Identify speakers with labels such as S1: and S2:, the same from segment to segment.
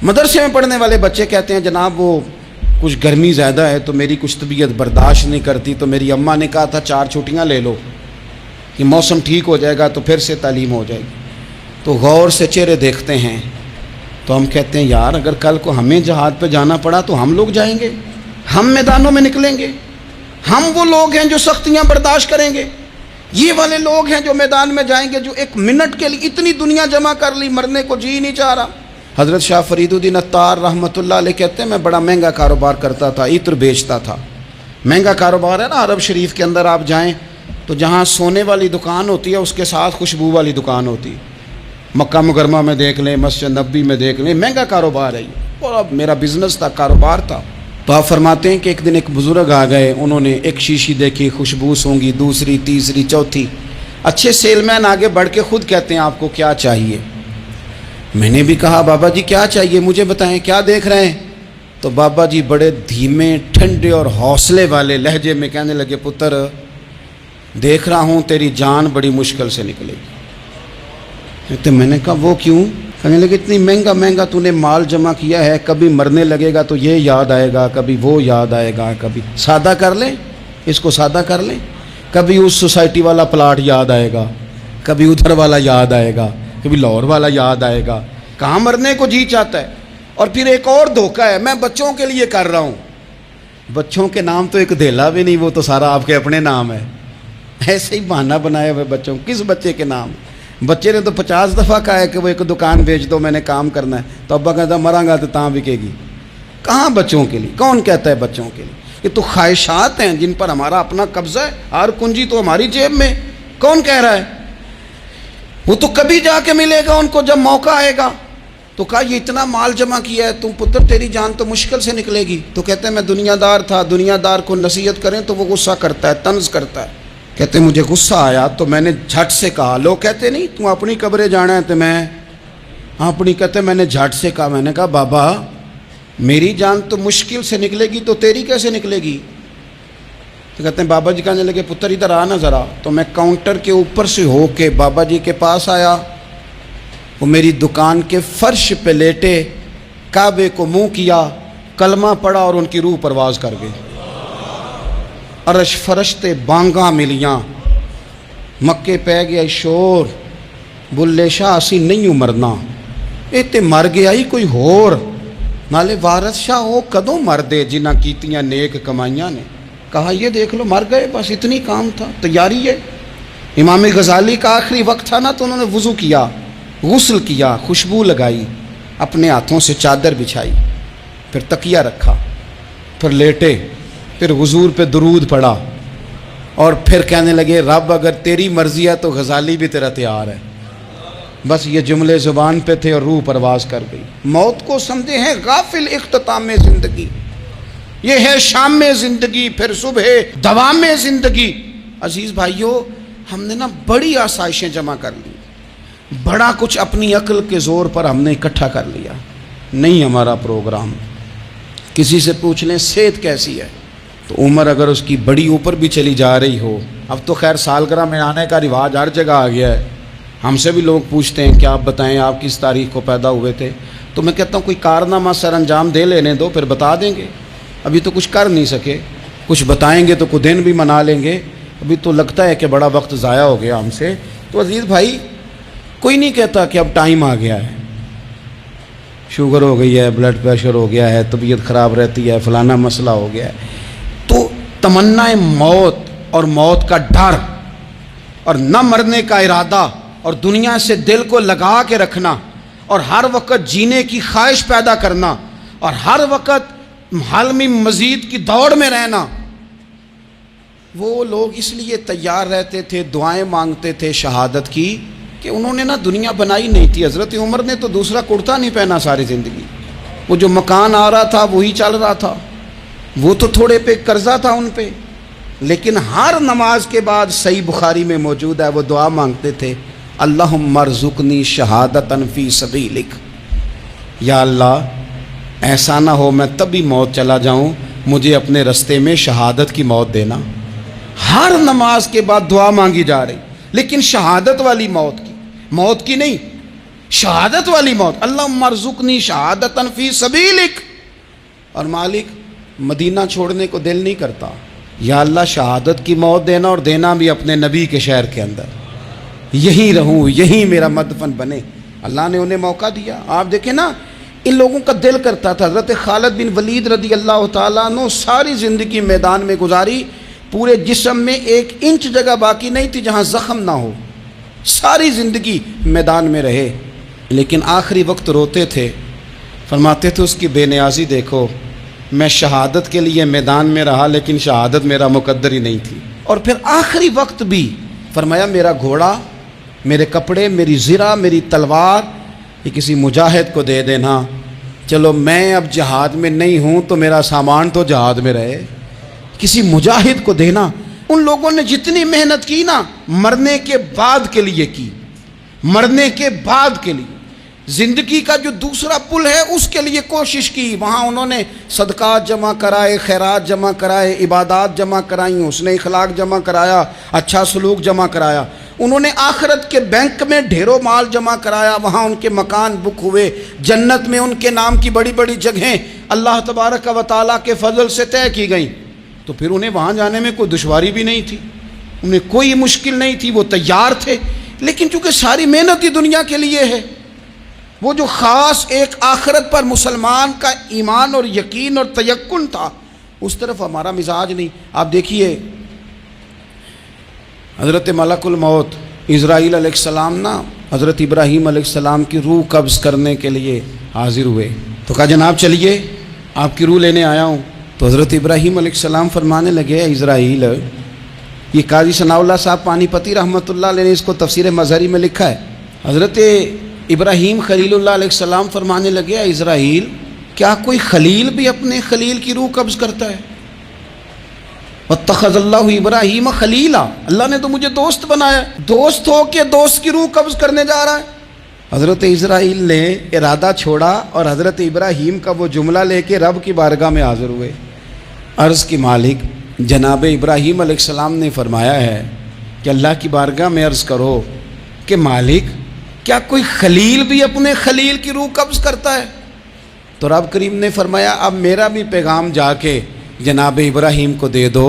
S1: مدرسے میں پڑھنے والے بچے کہتے ہیں جناب وہ کچھ گرمی زیادہ ہے تو میری کچھ طبیعت برداشت نہیں کرتی، تو میری اماں نے کہا تھا 4 چھٹیاں لے لو کہ موسم ٹھیک ہو جائے گا تو پھر سے تعلیم ہو جائے گی۔ تو غور سے چہرے دیکھتے ہیں تو ہم کہتے ہیں یار اگر کل کو ہمیں جہاد پہ جانا پڑا تو ہم لوگ جائیں گے، ہم میدانوں میں نکلیں گے، ہم وہ لوگ ہیں جو سختیاں برداشت کریں گے، یہ والے لوگ ہیں جو میدان میں جائیں گے جو 1 منٹ کے لیے اتنی دنیا جمع کر لی، مرنے کو جی نہیں چاہ رہا۔ حضرت شاہ فرید الدین عطار رحمۃ اللہ علیہ کہتے ہیں میں بڑا مہنگا کاروبار کرتا تھا، عطر بیچتا تھا۔ مہنگا کاروبار ہے نا، عرب شریف کے اندر آپ جائیں تو جہاں سونے والی دکان ہوتی ہے اس کے ساتھ خوشبو والی دکان ہوتی ہے، مکہ مکرمہ میں دیکھ لیں، مسجد نبوی میں دیکھ لیں، مہنگا کاروبار ہے یہ، اور اب میرا بزنس تھا، کاروبار تھا۔ تو آپ فرماتے ہیں کہ ایک دن ایک بزرگ آ گئے، انہوں نے ایک شیشی دیکھی، خوشبو سونگی، دوسری، تیسری، چوتھی۔ اچھے سیل مین آگے بڑھ کے خود کہتے ہیں آپ کو کیا چاہیے؟ میں نے بھی کہا بابا جی کیا چاہیے مجھے بتائیں، کیا دیکھ رہے ہیں؟ تو بابا جی بڑے دھیمے، ٹھنڈے اور حوصلے والے لہجے میں کہنے لگے پتر دیکھ رہا ہوں تیری جان بڑی مشکل سے نکلے گی۔ تو میں نے کہا وہ کیوں؟ کہنے لگے اتنی مہنگا تو نے مال جمع کیا ہے، کبھی مرنے لگے گا تو یہ یاد آئے گا، کبھی وہ یاد آئے گا، کبھی سادہ کر لیں، اس کو سادہ کر لیں، کبھی اس سوسائٹی والا پلاٹ یاد آئے گا، کبھی ادھر والا یاد آئے گا، کبھی لاہور والا یاد آئے گا، کہاں مرنے کو جی چاہتا ہے۔ اور پھر ایک اور دھوکہ ہے، میں بچوں کے لیے کر رہا ہوں، بچوں کے نام تو ایک دھیلا بھی نہیں، وہ تو سارا آپ کے اپنے نام ہے، ایسے ہی بہانہ بنایا ہوئے بچوں، کس بچے کے نام؟ بچے نے تو 50 دفعہ کہا ہے کہ وہ ایک دکان بیچ دو، میں نے کام کرنا ہے، تو ابا کہتا مراں گا تو تاں بکے گی۔ کہاں بچوں کے لیے؟ کون کہتا ہے بچوں کے لیے؟ یہ تو خواہشات ہیں جن پر ہمارا اپنا قبضہ ہے، ہر کنجی تو ہماری جیب میں، کون کہہ رہا ہے؟ وہ تو کبھی جا کے ملے گا ان کو جب موقع آئے گا۔ تو کہا یہ اتنا مال جمع کیا ہے تم پتر، تیری جان تو مشکل سے نکلے گی۔ تو کہتے ہیں میں دنیا دار تھا، دنیا دار کو نصیحت کریں تو وہ غصہ کرتا ہے، طنز کرتا ہے۔ کہتے ہیں مجھے غصہ آیا تو میں نے جھٹ سے کہا، لوگ کہتے نہیں تم اپنی قبریں جانا ہے تو میں اپنی، کہتے میں نے جھٹ سے کہا، میں نے کہا بابا میری جان تو مشکل سے نکلے گی تو تیری کیسے نکلے گی؟ تو کہتے ہیں بابا جی کہنے لگے پتر ادھر آنا ذرا۔ تو میں کاؤنٹر کے اوپر سے ہو کے بابا جی کے پاس آیا، وہ میری دکان کے فرش پہ لیٹے، کعبے کو منہ کیا، کلمہ پڑھا اور ان کی روح پرواز کر گئی۔ عرش فرشتے بانگاں ملیاں، مکے پہ گیا شور، بلے شاہ اسی نہیں مرنا، اے تے مر گیا ہی کوئی ہور، نالے وارث شاہ وہ کدوں مر دے جنہ کیتیاں نیک کمائیاں نے۔ کہا یہ دیکھ لو مر گئے، بس اتنی کام تھا، تیاری ہے۔ امام غزالی کا آخری وقت تھا نا، تو انہوں نے وضو کیا، غسل کیا، خوشبو لگائی، اپنے ہاتھوں سے چادر بچھائی، پھر تکیہ رکھا، پھر لیٹے، پھر حضور پہ درود پڑھا، اور پھر کہنے لگے رب اگر تیری مرضی ہے تو غزالی بھی تیرا تیار ہے۔ بس یہ جملے زبان پہ تھے اور روح پرواز کر گئی۔ موت کو سمجھے ہیں غافل اختتام زندگی، یہ ہے شام زندگی، پھر صبح دوام زندگی۔ عزیز بھائیو ہم نے نا بڑی آسائشیں جمع کر لی، بڑا کچھ اپنی عقل کے زور پر ہم نے اکٹھا کر لیا، نہیں ہمارا پروگرام۔ کسی سے پوچھ لیں صحت کیسی ہے، تو عمر اگر اس کی بڑی اوپر بھی چلی جا رہی ہو، اب تو خیر سالگرہ میں آنے کا رواج ہر جگہ آ گیا ہے، ہم سے بھی لوگ پوچھتے ہیں کہ آپ بتائیں آپ کس تاریخ کو پیدا ہوئے تھے، تو میں کہتا ہوں کوئی کارنامہ سر انجام دے لینے دو پھر بتا دیں گے، ابھی تو کچھ کر نہیں سکے، کچھ بتائیں گے تو کوئی دن بھی منا لیں گے، ابھی تو لگتا ہے کہ بڑا وقت ضائع ہو گیا ہم سے۔ تو عزیز بھائی کوئی نہیں کہتا کہ اب ٹائم آ گیا ہے، شوگر ہو گئی ہے، بلڈ پریشر ہو گیا ہے، طبیعت خراب رہتی ہے، فلانا مسئلہ ہو گیا ہے، تو تمنا موت اور موت کا ڈر اور نہ مرنے کا ارادہ اور دنیا سے دل کو لگا کے رکھنا اور ہر وقت جینے کی خواہش پیدا کرنا اور ہر وقت حلمی مزید کی دوڑ میں رہنا، وہ لوگ اس لیے تیار رہتے تھے، دعائیں مانگتے تھے شہادت کی، کہ انہوں نے نا دنیا بنائی نہیں تھی۔ حضرت عمر نے تو دوسرا کرتا نہیں پہنا ساری زندگی، وہ جو مکان آ رہا تھا وہی چل رہا تھا، وہ تو تھوڑے پہ قرضہ تھا ان پہ، لیکن ہر نماز کے بعد صحیح بخاری میں موجود ہے وہ دعا مانگتے تھے، اللہم ارزقنی شہادتاً فی سبیلک، یا اللہ ایسا نہ ہو میں تبھی موت چلا جاؤں، مجھے اپنے رستے میں شہادت کی موت دینا۔ ہر نماز کے بعد دعا مانگی جا رہی، لیکن شہادت والی موت کی نہیں، شہادت والی موت. اللہم ارزقنی شہادتاً فی سبیلک. اور مالک مدینہ چھوڑنے کو دل نہیں کرتا. یا اللہ شہادت کی موت دینا اور دینا بھی اپنے نبی کے شہر کے اندر, یہیں رہوں, یہیں میرا مدفن بنے. اللہ نے انہیں موقع دیا. آپ دیکھیں نا, ان لوگوں کا دل کرتا تھا. حضرت خالد بن ولید رضی اللہ تعالیٰ عنہ ساری زندگی میدان میں گزاری, پورے جسم میں 1 انچ جگہ باقی نہیں تھی جہاں زخم نہ ہو, ساری زندگی میدان میں رہے. لیکن آخری وقت روتے تھے, فرماتے تھے اس کی بے نیازی دیکھو, میں شہادت کے لیے میدان میں رہا لیکن شہادت میرا مقدر ہی نہیں تھی. اور پھر آخری وقت بھی فرمایا میرا گھوڑا, میرے کپڑے, میری زرہ, میری تلوار یہ کسی مجاہد کو دے دینا. چلو میں اب جہاد میں نہیں ہوں تو میرا سامان تو جہاد میں رہے, کسی مجاہد کو دینا. ان لوگوں نے جتنی محنت کی نا مرنے کے بعد کے لیے کی, مرنے کے بعد کے لیے, زندگی کا جو دوسرا پل ہے اس کے لیے کوشش کی. وہاں انہوں نے صدقات جمع کرائے, خیرات جمع کرائے, عبادات جمع کرائیں, حسن اخلاق جمع کرایا, اچھا سلوک جمع کرایا. انہوں نے آخرت کے بینک میں ڈھیروں مال جمع کرایا, وہاں ان کے مکان بک ہوئے, جنت میں ان کے نام کی بڑی بڑی جگہیں اللہ تبارک و تعالیٰ کے فضل سے طے کی گئیں. تو پھر انہیں وہاں جانے میں کوئی دشواری بھی نہیں تھی, انہیں کوئی مشکل نہیں تھی, وہ تیار تھے. لیکن چونکہ ساری محنت ہی دنیا کے لیے ہے, وہ جو خاص ایک آخرت پر مسلمان کا ایمان اور یقین اور تیقن تھا, اس طرف ہمارا مزاج نہیں. آپ دیکھیے حضرت ملک الموت اسرائیل علیہ السلام نا حضرت ابراہیم علیہ السلام کی روح قبض کرنے کے لیے حاضر ہوئے. تو کہا جناب چلیے آپ کی روح لینے آیا ہوں. تو حضرت ابراہیم علیہ السلام فرمانے لگے, اسرائیل, یہ قاضی ثناء اللہ صاحب پانی پتی رحمۃ اللہ علیہ نے اس کو تفسیر مظہری میں لکھا ہے. حضرت ابراہیم خلیل اللہ علیہ السلام فرمانے لگے, اسرائیل کیا کوئی خلیل بھی اپنے خلیل کی روح قبض کرتا ہے؟ واتخذ اللہ ابراہیم خلیلا, اللہ نے تو مجھے دوست بنایا, دوست ہو کے دوست کی روح قبض کرنے جا رہا ہے. حضرت اسرائیل نے ارادہ چھوڑا اور حضرت ابراہیم کا وہ جملہ لے کے رب کی بارگاہ میں حاضر ہوئے. عرض کی مالک جناب ابراہیم علیہ السلام نے فرمایا ہے کہ اللہ کی بارگاہ میں عرض کرو کہ مالک کیا کوئی خلیل بھی اپنے خلیل کی روح قبض کرتا ہے؟ تو رب کریم نے فرمایا اب میرا بھی پیغام جا کے جناب ابراہیم کو دے دو,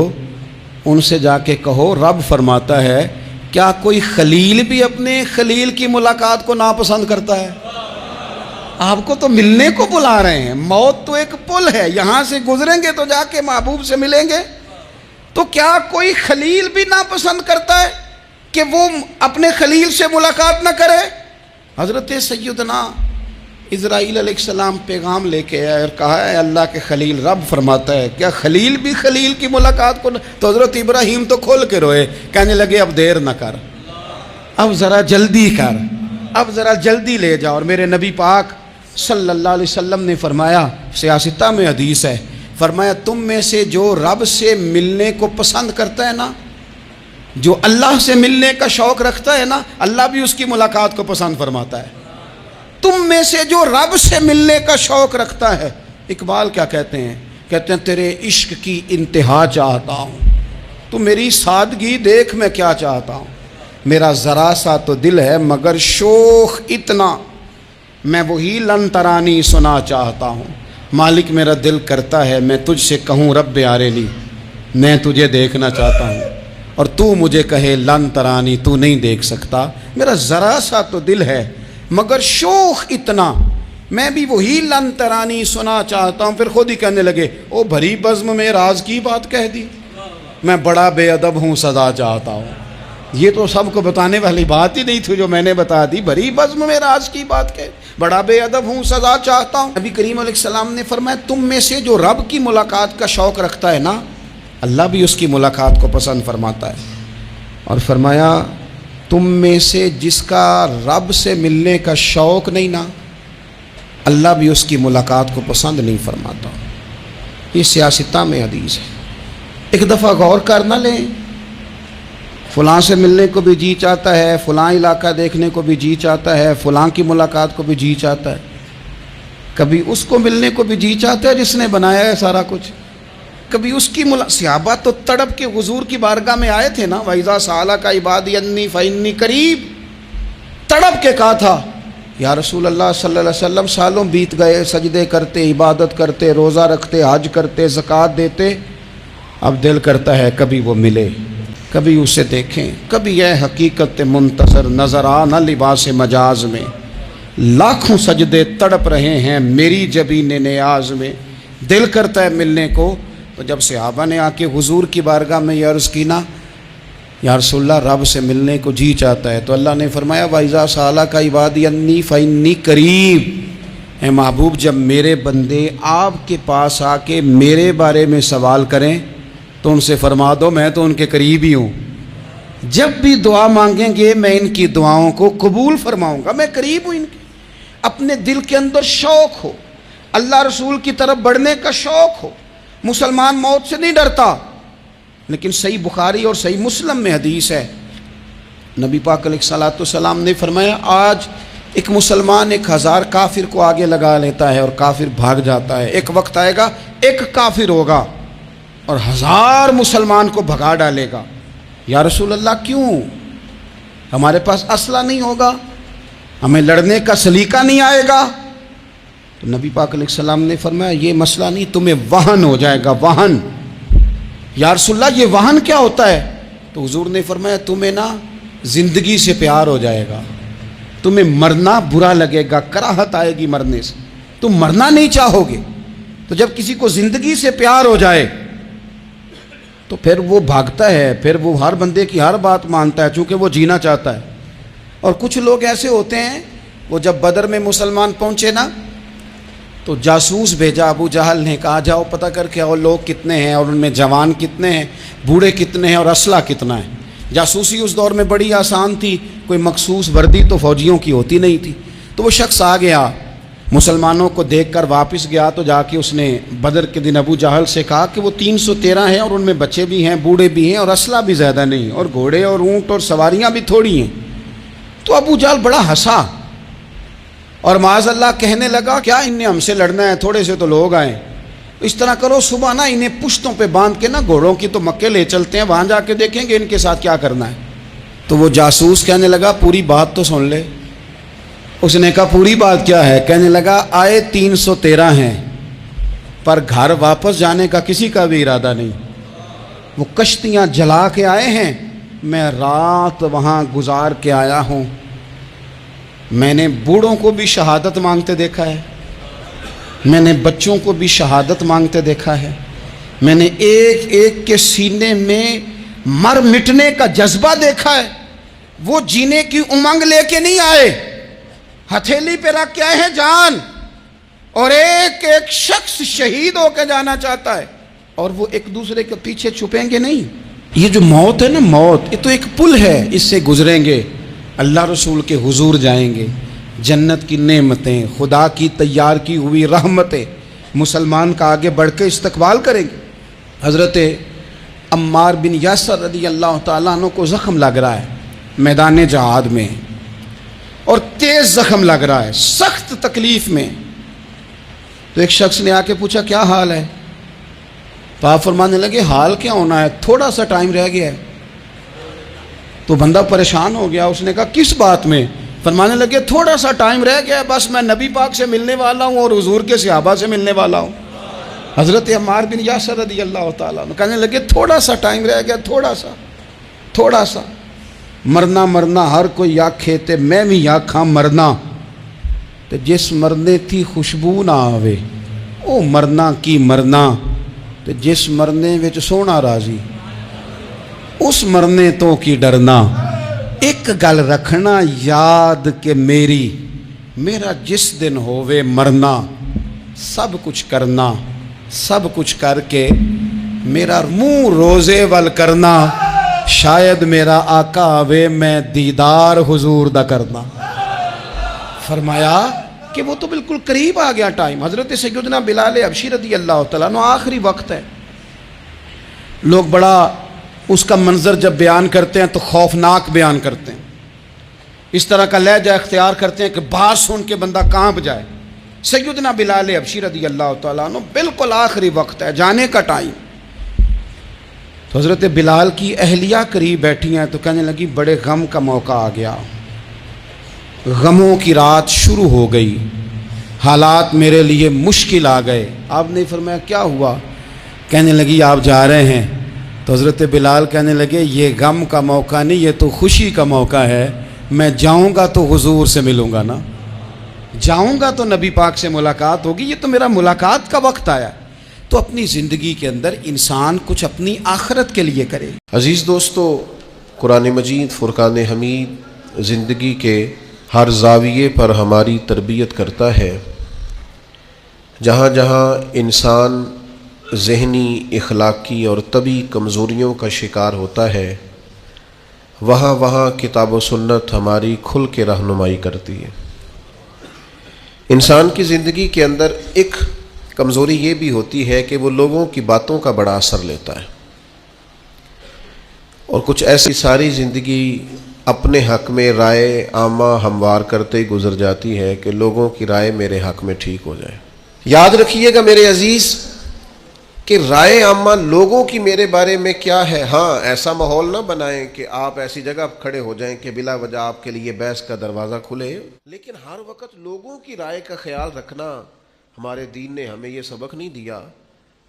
S1: ان سے جا کے کہو رب فرماتا ہے کیا کوئی خلیل بھی اپنے خلیل کی ملاقات کو ناپسند کرتا ہے؟ آپ کو تو ملنے کو بلا رہے ہیں, موت تو ایک پل ہے, یہاں سے گزریں گے تو جا کے محبوب سے ملیں گے. تو کیا کوئی خلیل بھی ناپسند کرتا ہے کہ وہ اپنے خلیل سے ملاقات نہ کرے؟ حضرت سیدنا اسرائیل علیہ السلام پیغام لے کے آئے اور کہا ہے اللہ کے خلیل رب فرماتا ہے کیا خلیل بھی خلیل کی ملاقات کو تو حضرت ابراہیم تو کھول کے روئے, کہنے لگے اب دیر نہ کر, اب ذرا جلدی کر, اب ذرا جلدی لے جا. اور میرے نبی پاک صلی اللہ علیہ وسلم نے فرمایا, سیاستہ میں حدیث ہے, فرمایا تم میں سے جو رب سے ملنے کو پسند کرتا ہے نا, جو اللہ سے ملنے کا شوق رکھتا ہے نا, اللہ بھی اس کی ملاقات کو پسند فرماتا ہے. تم میں سے جو رب سے ملنے کا شوق رکھتا ہے, اقبال کیا کہتے ہیں, کہتے ہیں تیرے عشق کی انتہا چاہتا ہوں, تو میری سادگی دیکھ میں کیا چاہتا ہوں, میرا ذرا سا تو دل ہے مگر شوق اتنا, میں وہی لن ترانی سنا چاہتا ہوں. مالک میرا دل کرتا ہے میں تجھ سے کہوں رب آرینی, میں تجھے دیکھنا چاہتا ہوں, اور تو مجھے کہے لن ترانی, تو نہیں دیکھ سکتا. میرا ذرا سا تو دل ہے مگر شوق اتنا, میں بھی وہی لن ترانی سنا چاہتا ہوں. پھر خود ہی کہنے لگے او بھری بزم میں راز کی بات کہہ دی, میں بڑا بے ادب ہوں سزا چاہتا ہوں. یہ تو سب کو بتانے والی بات ہی نہیں تھی جو میں نے بتا دی, بھری بزم میں راز کی بات کہہ, بڑا بے ادب ہوں سزا چاہتا ہوں. نبی کریم علیہ السلام نے فرمایا تم میں سے جو رب کی ملاقات کا شوق رکھتا ہے نا, اللہ بھی اس کی ملاقات کو پسند فرماتا ہے. اور فرمایا تم میں سے جس کا رب سے ملنے کا شوق نہیں نا, اللہ بھی اس کی ملاقات کو پسند نہیں فرماتا. یہ سیاستہ میں حدیث ہے. ایک دفعہ غور کر نہ لیں, فلاں سے ملنے کو بھی جی چاہتا ہے, فلاں علاقہ دیکھنے کو بھی جی چاہتا ہے, فلاں کی ملاقات کو بھی جی چاہتا ہے, کبھی اس کو ملنے کو بھی جی چاہتا ہے جس نے بنایا ہے سارا کچھ, کبھی اس کی صحابہ تو تڑپ کے حضور کی بارگاہ میں آئے تھے نا, وَإِذَا سَأَلَكَ عِبَادِي عَنِّي فَإِنِّي قَرِيبٌ, تڑپ کے کہا تھا یا رسول اللہ صلی اللہ علیہ وسلم سالوں بیت گئے سجدے کرتے، عبادت کرتے، روزہ رکھتے، حج کرتے، زکوٰۃ دیتے، اب دل کرتا ہے کبھی وہ ملے، کبھی اسے دیکھیں، کبھی یہ حقیقت منتظر نظر آ نہ لباس مجاز میں، لاکھوں سجدے تڑپ رہے ہیں میری جبین نیاز میں، دل کرتا ہے ملنے کو۔ تو جب صحابہ نے آ کے حضور کی بارگاہ میں یہ عرض کی نا، یا رسول اللہ رب سے ملنے کو جی چاہتا ہے، تو اللہ نے فرمایا وَإِذَا سَأَلَكَ عِبَادِي عَنِّي فَإِنِّي قَرِيبٌ، اے محبوب جب میرے بندے آپ کے پاس آ کے میرے بارے میں سوال کریں تو ان سے فرما دو میں تو ان کے قریب ہی ہوں، جب بھی دعا مانگیں گے میں ان کی دعاؤں کو قبول فرماؤں گا، میں قریب ہوں ان کے۔ اپنے دل کے اندر شوق ہو، اللہ رسول کی طرف بڑھنے کا شوق ہو۔ مسلمان موت سے نہیں ڈرتا، لیکن صحیح بخاری اور صحیح مسلم میں حدیث ہے، نبی پاک علیہ الصلوۃ والسلام نے فرمایا آج ایک مسلمان 1000 کافر کو آگے لگا لیتا ہے اور کافر بھاگ جاتا ہے، ایک وقت آئے گا ایک کافر ہوگا اور 1000 مسلمان کو بھگا ڈالے گا۔ یا رسول اللہ کیوں؟ ہمارے پاس اسلحہ نہیں ہوگا، ہمیں لڑنے کا سلیقہ نہیں آئے گا؟ تو نبی پاک علیہ السلام نے فرمایا یہ مسئلہ نہیں، تمہیں وہن ہو جائے گا، وہن۔ یا رسول اللہ یہ وہن کیا ہوتا ہے؟ تو حضور نے فرمایا تمہیں نا زندگی سے پیار ہو جائے گا، تمہیں مرنا برا لگے گا، کراہت آئے گی مرنے سے، تم مرنا نہیں چاہو گے۔ تو جب کسی کو زندگی سے پیار ہو جائے تو پھر وہ بھاگتا ہے، پھر وہ ہر بندے کی ہر بات مانتا ہے چونکہ وہ جینا چاہتا ہے۔ اور کچھ لوگ ایسے ہوتے ہیں، وہ جب بدر میں مسلمان پہنچے نا تو جاسوس بھیجا ابو جہل نے، کہا جاؤ پتہ کر کے آؤ لوگ کتنے ہیں اور ان میں جوان کتنے ہیں، بوڑھے کتنے ہیں اور اسلحہ کتنا ہے۔ جاسوسی اس دور میں بڑی آسان تھی، کوئی مخصوص وردی تو فوجیوں کی ہوتی نہیں تھی۔ تو وہ شخص آ گیا، مسلمانوں کو دیکھ کر واپس گیا، تو جا کے اس نے بدر کے دن ابو جہل سے کہا کہ وہ 313 ہیں اور ان میں بچے بھی ہیں، بوڑھے بھی ہیں اور اسلحہ بھی زیادہ نہیں، اور گھوڑے اور اونٹ اور سواریاں بھی تھوڑی ہیں۔ تو ابو جہل بڑا ہنسا اور معاذ اللہ کہنے لگا کیا ان نے ہم سے لڑنا ہے، تھوڑے سے تو لوگ آئیں، اس طرح کرو صبح نا انہیں پشتوں پہ باندھ کے نا گھوڑوں کی تو مکے لے چلتے ہیں، وہاں جا کے دیکھیں گے ان کے ساتھ کیا کرنا ہے۔ تو وہ جاسوس کہنے لگا پوری بات تو سن لے۔ اس نے کہا پوری بات کیا ہے؟ کہنے لگا آئے 313 ہیں پر گھر واپس جانے کا کسی کا بھی ارادہ نہیں، وہ کشتیاں جلا کے آئے ہیں، میں رات وہاں گزار کے آیا ہوں، میں نے بوڑھوں کو بھی شہادت مانگتے دیکھا ہے، میں نے بچوں کو بھی شہادت مانگتے دیکھا ہے، میں نے ایک ایک کے سینے میں مر مٹنے کا جذبہ دیکھا ہے، وہ جینے کی امنگ لے کے نہیں آئے، ہتھیلی پہ رکھ کے آئے ہیں جان، اور ایک ایک شخص شہید ہو کے جانا چاہتا ہے، اور وہ ایک دوسرے کے پیچھے چھپیں گے نہیں۔ یہ جو موت ہے نا، موت یہ تو ایک پل ہے، اس سے گزریں گے، اللہ رسول کے حضور جائیں گے، جنت کی نعمتیں، خدا کی تیار کی ہوئی رحمتیں، مسلمان کا آگے بڑھ کے استقبال کریں گے۔ حضرت عمار بن یاسر رضی اللہ تعالیٰ عنہ کو زخم لگ رہا ہے میدان جہاد میں، اور تیز زخم لگ رہا ہے، سخت تکلیف میں۔ تو ایک شخص نے آ کے پوچھا کیا حال ہے؟ تو آپ فرمانے لگے حال کیا ہونا ہے، تھوڑا سا ٹائم رہ گیا ہے۔ تو بندہ پریشان ہو گیا، اس نے کہا کس بات میں؟ فرمانے لگے تھوڑا سا ٹائم رہ گیا ہے، بس میں نبی پاک سے ملنے والا ہوں اور حضور کے صحابہ سے ملنے والا ہوں۔ حضرت عمار بن یاسر رضی اللہ تعالیٰ عنہ کہنے لگے تھوڑا سا ٹائم رہ گیا، تھوڑا سا مرنا مرنا ہر کوئی آکھے تے میں بھی آکھاں مرنا، تے جس مرنے تھی خوشبو نہ آوے او مرنا کی مرنا، تے جس مرنے وچ سونا راضی اس مرنے تو کی ڈرنا۔ ایک گل رکھنا یاد کہ میرا جس دن ہووے مرنا، سب کچھ کرنا، سب کچھ کر کے میرا منہ روزے ول کرنا، شاید میرا آقا آوے میں دیدار حضور دا کرنا۔ فرمایا کہ وہ تو بالکل قریب آ گیا ٹائم۔ حضرت سیدنا بلال حبشی رضی اللہ تعالیٰ عنہ آخری وقت ہے، لوگ بڑا اس کا منظر جب بیان کرتے ہیں تو خوفناک بیان کرتے ہیں، اس طرح کا لہجہ اختیار کرتے ہیں کہ بات سن کے بندہ کانپ جائے۔ سیدنا بلال حبشی رضی اللہ تعالیٰ عنہ بالکل آخری وقت ہے، جانے کا ٹائم۔ تو حضرت بلال کی اہلیہ قریب بیٹھی ہیں، تو کہنے لگی بڑے غم کا موقع آ گیا، غموں کی رات شروع ہو گئی، حالات میرے لیے مشکل آ گئے۔ آپ نے فرمایا کیا ہوا؟ کہنے لگی آپ جا رہے ہیں؟ تو حضرت بلال کہنے لگے یہ غم کا موقع نہیں، یہ تو خوشی کا موقع ہے، میں جاؤں گا تو حضور سے ملوں گا نا، جاؤں گا تو نبی پاک سے ملاقات ہوگی، یہ تو میرا ملاقات کا وقت آیا۔ تو اپنی زندگی کے اندر انسان کچھ اپنی آخرت کے لیے کرے۔
S2: عزیز دوستو، قرآن مجید فرقان حمید زندگی کے ہر زاویے پر ہماری تربیت کرتا ہے۔ جہاں جہاں انسان ذہنی، اخلاقی اور طبعی کمزوریوں کا شکار ہوتا ہے، وہاں وہاں کتاب و سنت ہماری کھل کے رہنمائی کرتی ہے۔ انسان کی زندگی کے اندر ایک کمزوری یہ بھی ہوتی ہے کہ وہ لوگوں کی باتوں کا بڑا اثر لیتا ہے، اور کچھ ایسی ساری زندگی اپنے حق میں رائے عامہ ہموار کرتے ہی گزر جاتی ہے کہ لوگوں کی رائے میرے حق میں ٹھیک ہو جائے۔ یاد رکھیے گا میرے عزیز کہ رائے عامہ لوگوں کی میرے بارے میں کیا ہے، ہاں ایسا ماحول نہ بنائیں کہ آپ ایسی جگہ کھڑے ہو جائیں کہ بلا وجہ آپ کے لیے بحث کا دروازہ کھلے، لیکن ہر وقت لوگوں کی رائے کا خیال رکھنا ہمارے دین نے ہمیں یہ سبق نہیں دیا،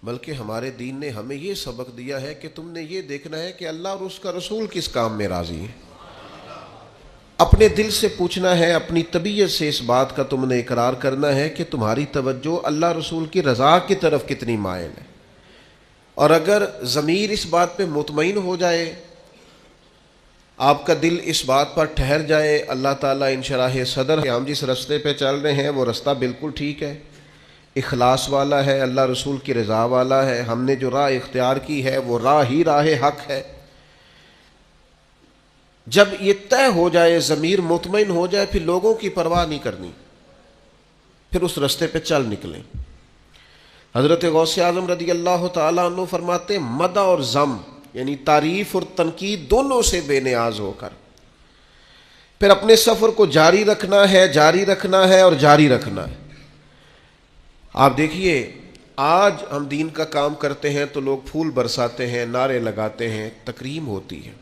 S2: بلکہ ہمارے دین نے ہمیں یہ سبق دیا ہے کہ تم نے یہ دیکھنا ہے کہ اللہ اور اس کا رسول کس کام میں راضی ہے۔ اپنے دل سے پوچھنا ہے، اپنی طبیعت سے اس بات کا تم نے اقرار کرنا ہے کہ تمہاری توجہ اللہ رسول کی رضا کی طرف کتنی مائل ہے، اور اگر ضمیر اس بات پہ مطمئن ہو جائے، آپ کا دل اس بات پر ٹھہر جائے، اللہ تعالیٰ انشراح صدر ہم جس رستے پہ چل رہے ہیں وہ رستہ بالکل ٹھیک ہے، اخلاص والا ہے، اللہ رسول کی رضا والا ہے، ہم نے جو راہ اختیار کی ہے وہ راہ ہی راہ حق ہے، جب یہ طے ہو جائے، ضمیر مطمئن ہو جائے، پھر لوگوں کی پرواہ نہیں کرنی، پھر اس رستے پہ چل نکلیں۔ حضرت غوث اعظم رضی اللہ تعالیٰ عنہ فرماتے مدح اور ذم یعنی تعریف اور تنقید دونوں سے بے نیاز ہو کر پھر اپنے سفر کو جاری رکھنا ہے، جاری رکھنا ہے اور جاری رکھنا ہے۔ آپ دیکھیے آج ہم دین کا کام کرتے ہیں تو لوگ پھول برساتے ہیں، نعرے لگاتے ہیں، تکریم ہوتی ہے،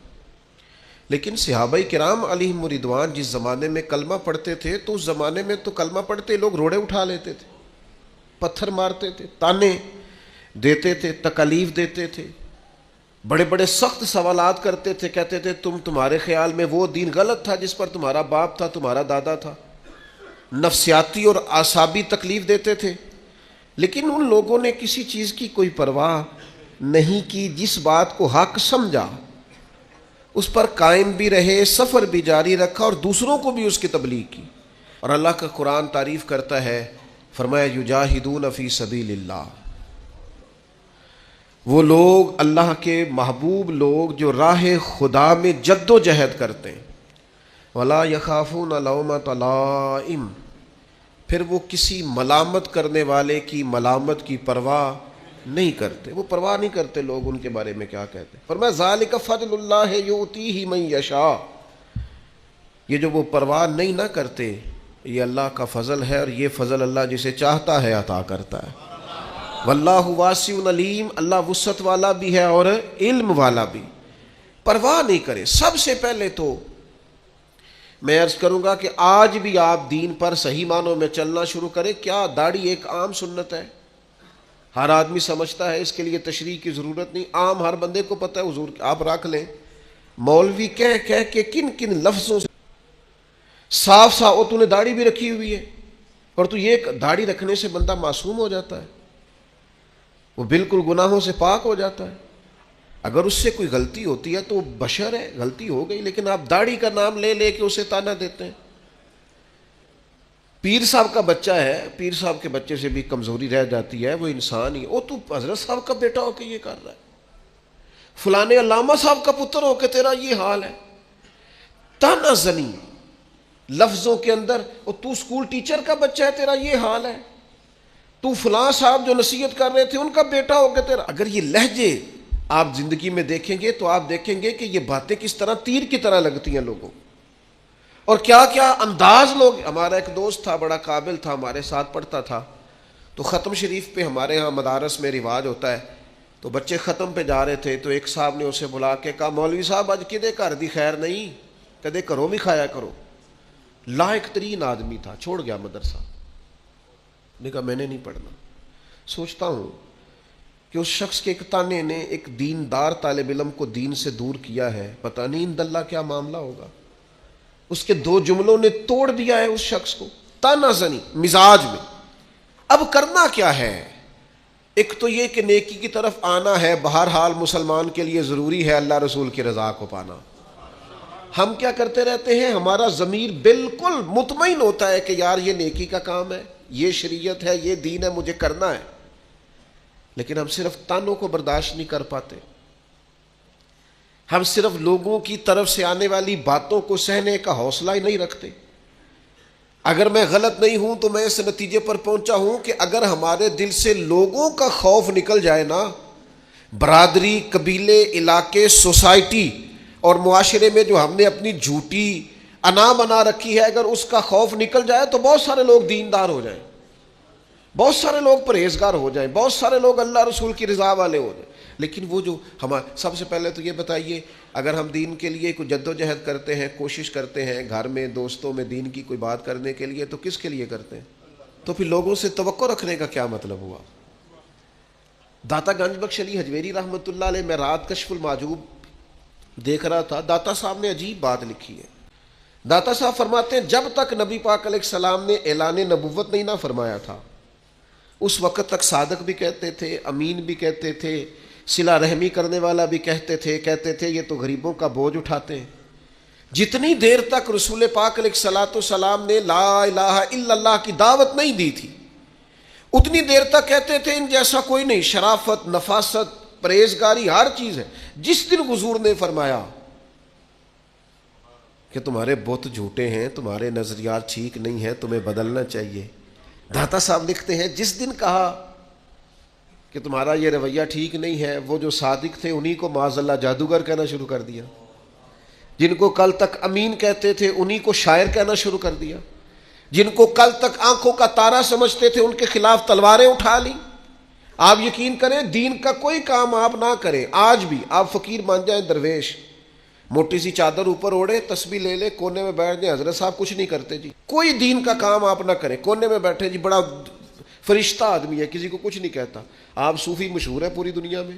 S2: لیکن صحابہ کرام علیہم رضوان جس زمانے میں کلمہ پڑھتے تھے تو اس زمانے میں تو کلمہ پڑھتے لوگ روڑے اٹھا لیتے تھے، پتھر مارتے تھے، تانے دیتے تھے، تکالیف دیتے تھے، بڑے بڑے سخت سوالات کرتے تھے، کہتے تھے تمہارے خیال میں وہ دین غلط تھا جس پر تمہارا باپ تھا، تمہارا دادا تھا، نفسیاتی اور اعصابی تکلیف دیتے تھے، لیکن ان لوگوں نے کسی چیز کی کوئی پرواہ نہیں کی، جس بات کو حق سمجھا اس پر قائم بھی رہے، سفر بھی جاری رکھا اور دوسروں کو بھی اس کی تبلیغ کی۔ اور اللہ کا قرآن تعریف کرتا ہے، فرمایا یجاہدون فی سبیل اللہ، وہ لوگ اللہ کے محبوب لوگ جو راہ خدا میں جد و جہد کرتے ہیں، ولا یخافون لومۃ لائم، پھر وہ کسی ملامت کرنے والے کی ملامت کی پرواہ نہیں کرتے، وہ پرواہ نہیں کرتے لوگ ان کے بارے میں کیا کہتے ہیں۔ فرمایا ذالک فضل اللہ یؤتیہ من یشاء، یہ جو وہ پرواہ نہیں نہ کرتے یہ اللہ کا فضل ہے، اور یہ فضل اللہ جسے چاہتا ہے عطا کرتا ہے۔ واللہ واسع علیم، اللہ وسعت والا بھی ہے اور علم والا بھی، پرواہ نہیں کرے۔ سب سے پہلے تو میں عرض کروں گا کہ آج بھی آپ دین پر صحیح معنوں میں چلنا شروع کریں۔ کیا داڑھی ایک عام سنت ہے، ہر آدمی سمجھتا ہے، اس کے لیے تشریح کی ضرورت نہیں، عام ہر بندے کو پتہ ہے، حضور آپ رکھ لیں۔ مولوی کہہ کے کن کن لفظوں سے صاف صاف، اور تو نے داڑھی بھی رکھی ہوئی ہے، اور تو یہ داڑھی رکھنے سے بندہ معصوم ہو جاتا ہے، وہ بالکل گناہوں سے پاک ہو جاتا ہے، اگر اس سے کوئی غلطی ہوتی ہے تو وہ بشر ہے، غلطی ہو گئی، لیکن آپ داڑھی کا نام لے لے کے اسے تانا دیتے ہیں۔ پیر صاحب کا بچہ ہے، پیر صاحب کے بچے سے بھی کمزوری رہ جاتی ہے، وہ انسان ہی، او تو حضرت صاحب کا بیٹا ہو کے یہ کر رہا ہے، فلانے علامہ صاحب کا پتر ہو کے تیرا یہ حال ہے، تانا زنی لفظوں کے اندر، اور تو اسکول ٹیچر کا بچہ ہے تیرا یہ حال ہے، تو فلاں صاحب جو نصیحت کر رہے تھے ان کا بیٹا ہو کے تیرا۔ اگر یہ لہجے آپ زندگی میں دیکھیں گے تو آپ دیکھیں گے کہ یہ باتیں کس طرح تیر کی طرح لگتی ہیں لوگوں، اور کیا کیا انداز لوگ۔ ہمارا ایک دوست تھا، بڑا قابل تھا، ہمارے ساتھ پڑھتا تھا، تو ختم شریف پہ ہمارے ہاں مدارس میں رواج ہوتا ہے، تو بچے ختم پہ جا رہے تھے تو ایک صاحب نے اسے بلا کے کہا مولوی صاحب اج کدے گھر دی خیر نہیں، کدے گھروں بھی کھایا کرو۔ لائق ترین آدمی تھا, چھوڑ گیا مدرسہ, نے کہا میں نے نہیں پڑھنا. سوچتا ہوں کہ اس شخص کے ایک تانے نے ایک دیندار طالب علم کو دین سے دور کیا ہے, پتہ نہیں اند اللہ کیا معاملہ ہوگا. اس کے 2 جملوں نے توڑ دیا ہے اس شخص کو, تانا زنی مزاج میں. اب کرنا کیا ہے؟ ایک تو یہ کہ نیکی کی طرف آنا ہے, بہرحال مسلمان کے لیے ضروری ہے اللہ رسول کی رضا کو پانا. ہم کیا کرتے رہتے ہیں, ہمارا ضمیر بالکل مطمئن ہوتا ہے کہ یار یہ نیکی کا کام ہے, یہ شریعت ہے, یہ دین ہے, مجھے کرنا ہے, لیکن ہم صرف تانوں کو برداشت نہیں کر پاتے. ہم صرف لوگوں کی طرف سے آنے والی باتوں کو سہنے کا حوصلہ ہی نہیں رکھتے. اگر میں غلط نہیں ہوں تو میں اس نتیجے پر پہنچا ہوں کہ اگر ہمارے دل سے لوگوں کا خوف نکل جائے نا, برادری, قبیلے, علاقے, سوسائٹی اور معاشرے میں جو ہم نے اپنی جھوٹی انا بنا رکھی ہے, اگر اس کا خوف نکل جائے تو بہت سارے لوگ دیندار ہو جائیں, بہت سارے لوگ پرہیزگار ہو جائیں, بہت سارے لوگ اللہ رسول کی رضا والے ہو جائیں. لیکن وہ جو سب سے پہلے تو یہ بتائیے, اگر ہم دین کے لیے کوئی جد و جہد کرتے ہیں, کوشش کرتے ہیں گھر میں دوستوں میں دین کی کوئی بات کرنے کے لیے, تو کس کے لیے کرتے ہیں؟ تو پھر لوگوں سے توقع رکھنے کا کیا مطلب ہوا؟ داتا گنج بخش علی حجویری رحمۃ اللہ علیہ, میں رات کشف المحجوب دیکھ رہا تھا, داتا صاحب نے عجیب بات لکھی ہے. داتا صاحب فرماتے ہیں جب تک نبی پاک علیہ السلام نے اعلان نبوت نہیں نہ فرمایا تھا, اس وقت تک صادق بھی کہتے تھے, امین بھی کہتے تھے, صلہ رحمی کرنے والا بھی کہتے تھے یہ تو غریبوں کا بوجھ اٹھاتے ہیں. جتنی دیر تک رسول پاک علیہ الصلوۃ والسلام نے لا الہ الا اللہ کی دعوت نہیں دی تھی, اتنی دیر تک کہتے تھے ان جیسا کوئی نہیں, شرافت, نفاست, پرہیزگاری ہر چیز ہے. جس دن حضور نے فرمایا کہ تمہارے بت جھوٹے ہیں, تمہارے نظریات ٹھیک نہیں ہیں, تمہیں بدلنا چاہیے, داتا صاحب لکھتے ہیں جس دن کہا کہ تمہارا یہ رویہ ٹھیک نہیں ہے, وہ جو صادق تھے انہی کو معاذ اللہ جادوگر کہنا شروع کر دیا, جن کو کل تک امین کہتے تھے انہی کو شاعر کہنا شروع کر دیا, جن کو کل تک آنکھوں کا تارا سمجھتے تھے ان کے خلاف تلواریں اٹھا لی. آپ یقین کریں دین کا کوئی کام آپ نہ کریں, آج بھی آپ فقیر بن جائیں, درویش, موٹی سی چادر اوپر اوڑے, تسبیح لے لے, کونے میں بیٹھ جائیں, حضرت صاحب کچھ نہیں کرتے جی, کوئی دین کا کام آپ نہ کریں, کونے میں بیٹھے جی, بڑا فرشتہ آدمی ہے, کسی کو کچھ نہیں کہتا, آپ صوفی مشہور ہے پوری دنیا میں.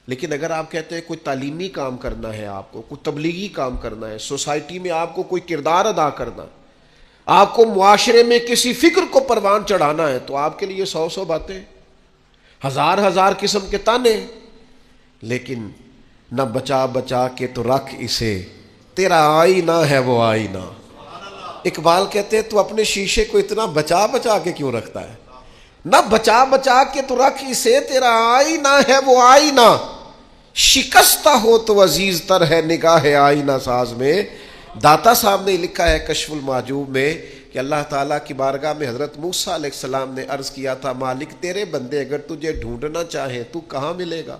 S2: لیکن اگر آپ کہتے ہیں کوئی تعلیمی کام کرنا ہے, آپ کو کوئی تبلیغی کام کرنا ہے, سوسائٹی میں آپ کو کوئی کردار ادا کرنا, آپ کو معاشرے میں کسی فکر کو پروان چڑھانا ہے, تو آپ کے لیے 100 باتیں, ہزار قسم کے تانے. لیکن نہ بچا بچا کے تو رکھ اسے, تیرا آئینہ ہے وہ آئینہ. اقبال کہتے ہیں تو اپنے شیشے کو اتنا بچا بچا کے کیوں رکھتا ہے؟ نہ بچا بچا کے تو رکھ اسے, تیرا آئینہ ہے وہ آئینہ. شکستہ ہو تو عزیز تر ہے نگاہ آئینہ ساز میں. داتا صاحب نے لکھا ہے کشف المحجوب میں کہ اللہ تعالیٰ کی بارگاہ میں حضرت موسیٰ علیہ السلام نے عرض کیا تھا, مالک تیرے بندے اگر تجھے ڈھونڈنا چاہیں تو کہاں ملے گا؟